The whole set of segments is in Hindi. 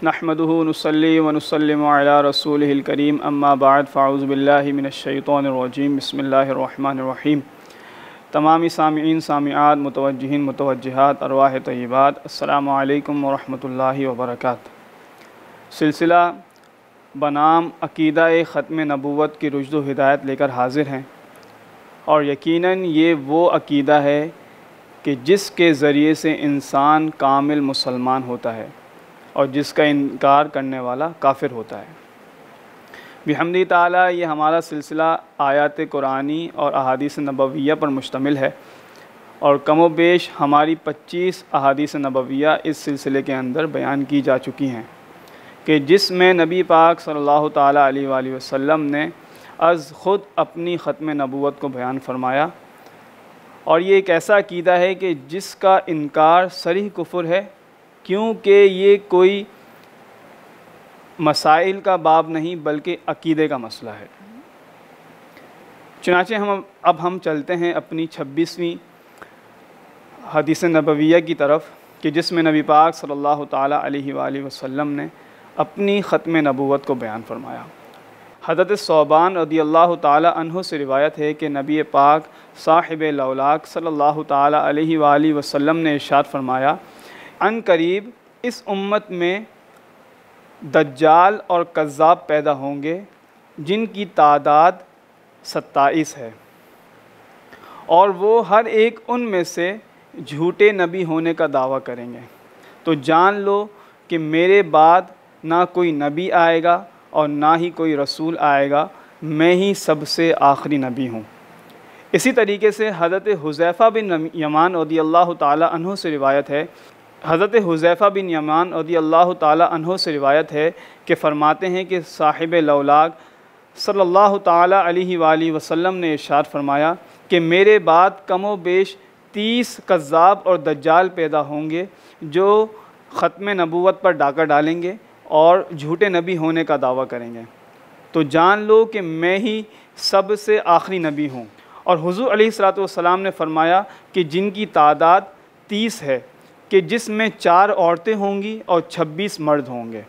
नहमदुहु नुसल्ली व नुसल्लिमु अला रसूलिहिल करीम अम्मा बाद फ़अऊज़ु बिल्लाहि मिनश्शैतानिर रजीम बिस्मिल्लाहिर रहमानिर रहीम। तमामी सामिईन सामिआत मुतवज्जिहीन मुतवज्जिहात अरवाह तय्यबात अस्सलामु अलैकुम व रहमतुल्लाहि व बरकातुहू। सिलसिला बनाम अक़ीदा-ए ख़त्म नबूवत की रुश्द व हिदायत लेकर हाज़िर हैं और यकीनन ये वो अक़ीदा है कि जिसके ज़रिए से इंसान कामिल मुसलमान होता है और जिसका इनकार करने वाला काफिर होता है। बिहम्दी ताला ये हमारा सिलसिला आयात कुरानी और अहादीस नबविय्या पर मुश्तमिल है और कमो बेश हमारी 25 अहादीस नबविय्या इस सिलसिले के अंदर बयान की जा चुकी हैं कि जिसमें नबी पाक सल्लल्लाहु ताला अलैहि वसल्लम ने ख़ुद अपनी ख़त्म नबूवत को बयान फरमाया। और ये एक ऐसा अक़ीदा है कि जिसका इनकार सरीह कुफ़्र है, क्योंकि ये कोई मसाइल का बाब नहीं बल्कि अक़ीदे का मसला है। चुनांचे हम चलते हैं अपनी 26वीं हदीस नबविय्या की तरफ कि जिसमें नबी पाक सल्लल्लाहु ताला अलैहि वसल्लम ने अपनी ख़त्म नबूवत को बयान फरमाया। हज़रत सौबान रदियल्लाहु ताला अन्हु से रिवायत है कि नबी पाक साहिब लौलाक सल्लल्लाहु ताला अलैहि वसल्लम ने इरशाद फरमाया, अन करीब इस उम्मत में दज्जाल और कज़्ज़ाब पैदा होंगे जिनकी तादाद 27 है और वो हर एक उनमें से झूठे नबी होने का दावा करेंगे। तो जान लो कि मेरे बाद ना कोई नबी आएगा और ना ही कोई रसूल आएगा, मैं ही सबसे आखिरी नबी हूँ। इसी तरीके से हज़रत हुज़ैफ़ा बिन यमान रदियल्लाहु ताला अन्हु से रिवायत है हज़रत हुज़ैफ़ा बिन यमान रदियल्लाहु ताला अन्हु से रिवायत है कि फ़रमाते हैं कि साहिब लौलाक सल्लल्लाहु ताला अलैहि वसल्लम ने इरशाद फरमाया कि मेरे बाद कमो बेश 30 कज़्ज़ाब और दज्जाल पैदा होंगे जो ख़त्म नबूवत पर डाका डालेंगे और झूठे नबी होने का दावा करेंगे। तो जान लो कि मैं ही सबसे आखिरी नबी हूँ। और हुज़ूर अलैहिस्सलातु वस्सलाम ने फ़रमाया कि जिनकी तादाद 30 है कि जिसमें 4 औरतें होंगी और 26 मर्द होंगे।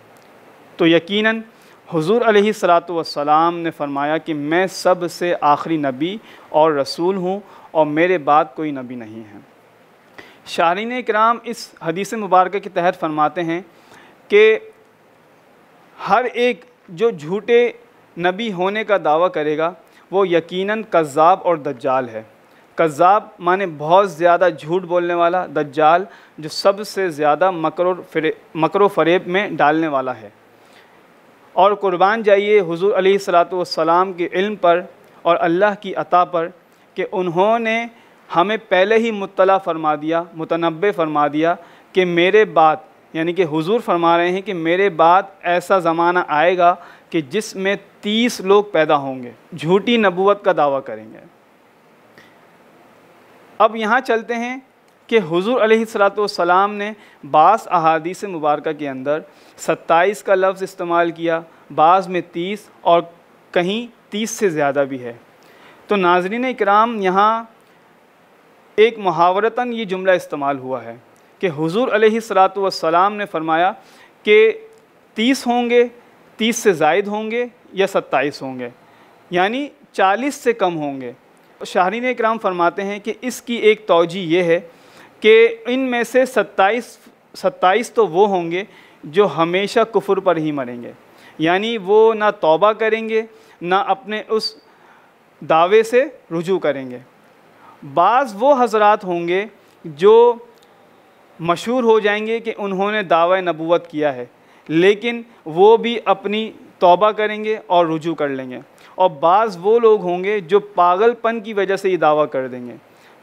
तो यकीनन हुज़ूर अलैहिस्सलातु वस्सलाम ने फ़रमाया कि मैं सबसे आखिरी नबी और रसूल हूँ और मेरे बाद कोई नबी नहीं है। शारीन इकराम इस हदीस मुबारक के तहत फ़रमाते हैं कि हर एक जो झूठे नबी होने का दावा करेगा वो यकीनन कज़्ज़ाब और दज्जाल है। कज़्ज़ाब माने बहुत ज़्यादा झूठ बोलने वाला, दज्जाल जो सबसे ज़्यादा मकरो फ़रेब में डालने वाला है। और कुर्बान जाइए हुज़ूर अलैहिस्सलातु वस्सलाम के इल्म पर और अल्लाह की अता पर कि उन्होंने हमें पहले ही मुत्तला फ़रमा दिया, मुतनब्बे फ़रमा दिया कि मेरे बाद, यानी कि हुज़ूर फरमा रहे हैं कि मेरे बाद ऐसा ज़माना आएगा कि जिसमें 30 लोग पैदा होंगे, झूठी नबूवत का दावा करेंगे। अब यहाँ चलते हैं कि हुज़ूर अलैहिस्सलातु वस्सलाम ने बाज़ अहादीस मुबारका के अंदर 27 का लफ्ज़ इस्तेमाल किया, बाज़ में 30 और कहीं 30 से ज़्यादा भी है। तो नाज़रीन इकराम यहाँ एक मुहावरतन ये जुमला इस्तेमाल हुआ है कि हुज़ूर अलैहिस्सलातु वस्सलाम ने फ़रमाया कि 30 होंगे, 30 से ज़ायद होंगे या 27 होंगे, यानी 40 से कम होंगे। शाहरीन इकराम फरमाते हैं कि इसकी एक तौजी ये है कि इनमें से 27 तो वो होंगे जो हमेशा कुफ्र पर ही मरेंगे, यानी वो ना तौबा करेंगे ना अपने उस दावे से रुजू करेंगे। बाज़ वो हज़रात होंगे जो मशहूर हो जाएंगे कि उन्होंने दावा नबूवत किया है, लेकिन वो भी अपनी तौबा करेंगे और रुजू कर लेंगे। और बाज़ वो लोग होंगे जो पागलपन की वजह से ये दावा कर देंगे।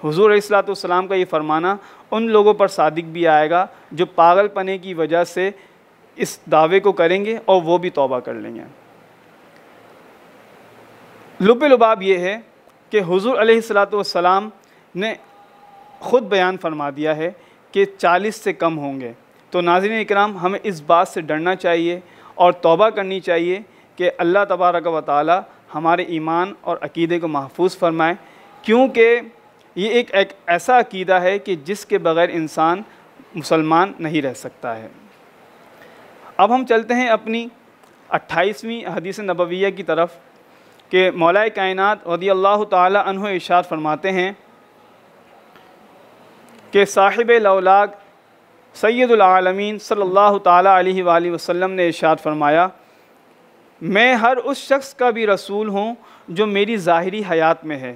हुज़ूर अलैहिस्सलातु वस्सलाम का ये फ़रमाना उन लोगों पर सादिक भी आएगा जो पागलपने की वजह से इस दावे को करेंगे और वो भी तौबा कर लेंगे। लुब-ए-लुबाब ये है कि हुज़ूर अलैहिस्सलातु वस्सलाम ने ख़ुद बयान फरमा दिया है कि 40 से कम होंगे। तो नाज़रीन इकराम हमें इस बात से डरना चाहिए और तौबा करनी चाहिए कि अल्लाह तबारक व तआला हमारे ईमान और अक़ीदे को महफूज फ़रमाए, क्योंकि ये एक ऐसा अक़ीदा है कि जिसके बग़ैर इंसान मुसलमान नहीं रह सकता है। अब हम चलते हैं अपनी 28वीं हदीस नबविया की तरफ कि मौला कायनात रज़ियल्लाहु ताला अन्हु इरशाद फरमाते हैं कि साहिब लौलाक सैयदुल आलमीन सल्लल्लाहु ताला अलैहि वसल्लम ने इरशाद फरमाया, मैं हर उस शख्स का भी रसूल हूँ जो मेरी ज़ाहिरी हयात में है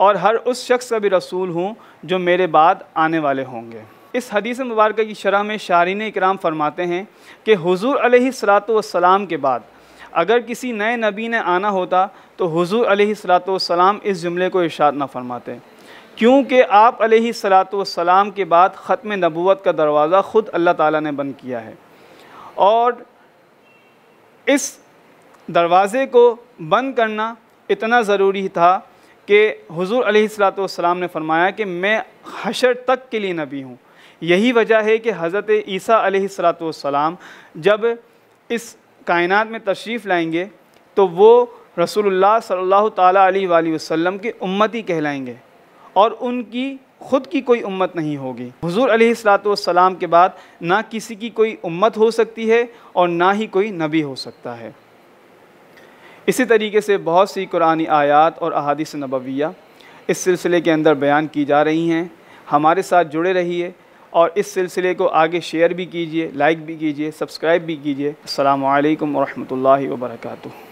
और हर उस शख्स का भी रसूल हूँ जो मेरे बाद आने वाले होंगे। इस हदीस मुबारक की शरह में शारीन इकराम फरमाते हैं कि हुज़ूर अलैहिस्सलातु वस्सलाम के बाद अगर किसी नए नबी ने आना होता तो हुज़ूर अलैहिस्सलातु वस्सलाम इस जुमले को इरशाद न फरमाते, क्योंकि आप अलैहिस्सलातु वस्सलाम के बाद ख़त्म नबूवत का दरवाज़ा ख़ुद अल्लाह ताला ने बंद किया है और इस दरवाज़े को बंद करना इतना ज़रूरी था कि हुज़ूर अलैहिस्सलातु वस्सलाम ने फरमाया कि मैं हशर तक के लिए नबी हूँ। यही वजह है कि हज़रत ईसा अलैहिस्सलातु वस्सलाम जब इस कायनात में तशरीफ़ लाएंगे तो वो रसूलुल्लाह सल्लल्लाहु ताला अलैहि वसल्लम के उम्मती कहलाएंगे और उनकी ख़ुद की कोई उम्मत नहीं होगी। हुज़ूर अलैहिस्सलातु वस्सलाम के बाद ना किसी की कोई उम्मत हो सकती है और ना ही कोई नबी हो सकता है। इसी तरीके से बहुत सी कुरानी आयात और अहादीस नबविया इस सिलसिले के अंदर बयान की जा रही हैं। हमारे साथ जुड़े रहिए और इस सिलसिले को आगे शेयर भी कीजिए, लाइक भी कीजिए, सब्सक्राइब भी कीजिए। अस्सलामु अलैकुम व रहमतुल्लाहि व बरकातुहू।